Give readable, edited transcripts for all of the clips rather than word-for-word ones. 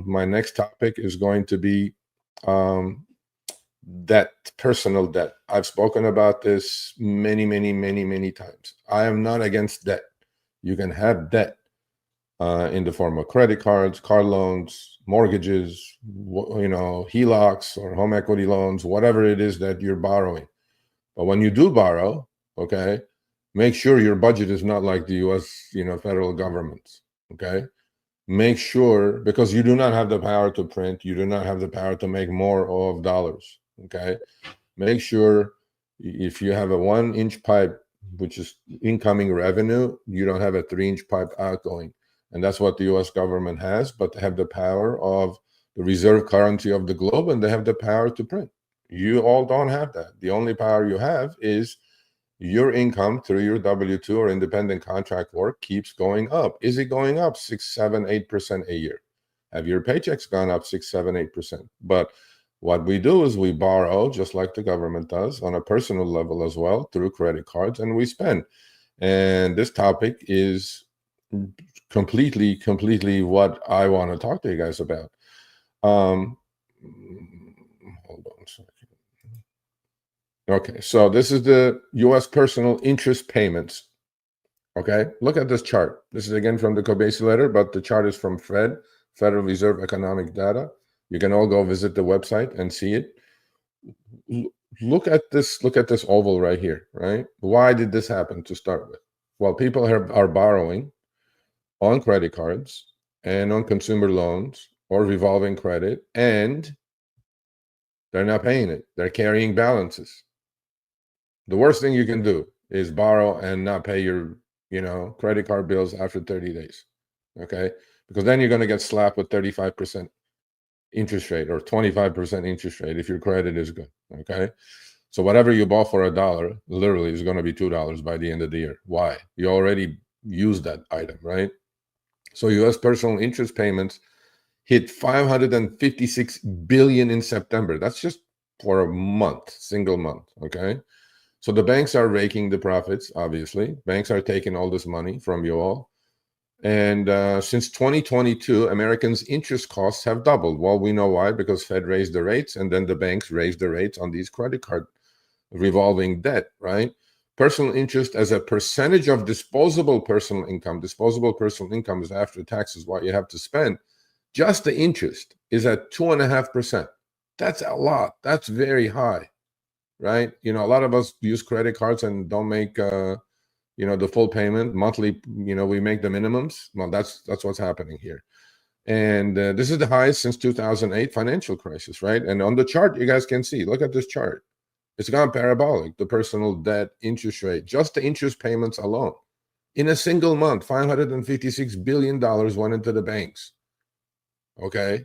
My next topic is going to be debt, personal debt. I've spoken about this many times. I am not against debt. You can have debt in the form of credit cards, car loans, mortgages, HELOCs or home equity loans, whatever it is that you're borrowing. But when you do borrow, okay, make sure your budget is not like the U.S., federal government, okay? Make sure, because you do not have the power to print, you do not have the power to make more of dollars, okay? Make sure if you have a 1-inch pipe, which is incoming revenue, you don't have a 3-inch pipe outgoing. And that's what the U.S. government has, but they have the power of the reserve currency of the globe, and they have the power to print. You all don't have that. The only power you have is your income through your W-2 or independent contract work keeps going up. Is it going up 6, 7, 8% a year? Have your paychecks gone up 6, 7, 8%? But what we do is we borrow, just like the government does, on a personal level as well, through credit cards, and we spend. And this topic is completely what I want to talk to you guys about. Hold on a second. Okay, so this is the U.S. personal interest payments. Okay, look at this chart. This is again from the Kobesi letter, but the chart is from Federal Reserve Economic Data. You can all go visit the website and see it. Look at this oval right here, right? Why did this happen to start with? Well, people are borrowing on credit cards and on consumer loans or revolving credit, and they're not paying it. They're carrying balances. The worst thing you can do is borrow and not pay your, credit card bills after 30 days, okay? Because then you're going to get slapped with 35% interest rate or 25% interest rate if your credit is good, okay? So whatever you bought for $1 literally is going to be $2 by the end of the year. Why? You already used that item, right? So U.S. personal interest payments hit $556 billion in September. That's just for a month, single month, okay? So the banks are raking the profits, obviously. Banks are taking all this money from you all. And since 2022, Americans' interest costs have doubled. Well, we know why, because Fed raised the rates, and then the banks raised the rates on these credit card revolving debt, right? Personal interest as a percentage of disposable personal income. Disposable personal income is after taxes, what you have to spend. Just the interest is at 2.5%. That's a lot. That's very high, right? A lot of us use credit cards and don't make the full payment monthly. We make the minimums. Well, that's what's happening here. And this is the highest since 2008 financial crisis, right? And on the chart, you guys can see, look at this chart. It's gone parabolic, the personal debt interest rate, just the interest payments alone. In a single month, $556 billion went into the banks, okay?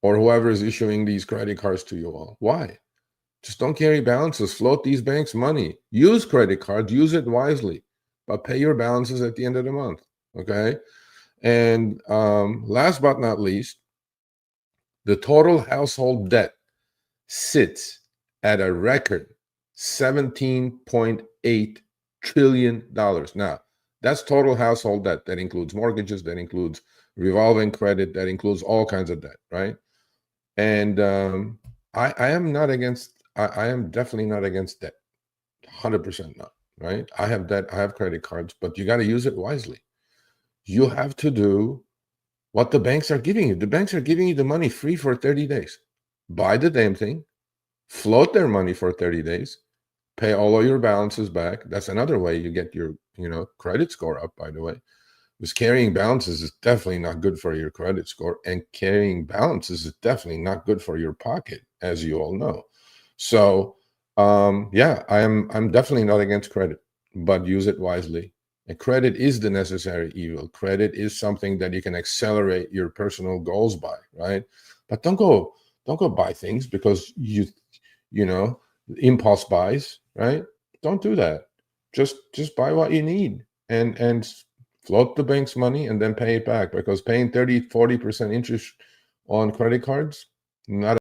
Or whoever is issuing these credit cards to you all. Why? Just don't carry balances. Float these banks money. Use credit cards. Use it wisely. But pay your balances at the end of the month, okay? And last but not least, the total household debt sits at a record $17.8 trillion. Now, that's total household debt. That includes mortgages, that includes revolving credit, that includes all kinds of debt, right? And I am not against, I am definitely not against debt. 100% not, right? I have debt, I have credit cards, but you got to use it wisely. You have to do what the banks are giving you. The banks are giving you the money free for 30 days. Buy the damn thing, float their money for 30 days, pay all of your balances back. That's another way you get your, credit score up, by the way. Because carrying balances is definitely not good for your credit score, and carrying balances is definitely not good for your pocket, as you all know. So, yeah, I'm definitely not against credit, but use it wisely. And credit is the necessary evil. Credit is something that you can accelerate your personal goals by, right? But don't go buy things because impulse buys, right? Don't do that. Just buy what you need and float the bank's money and then pay it back, because paying 30-40% interest on credit cards, not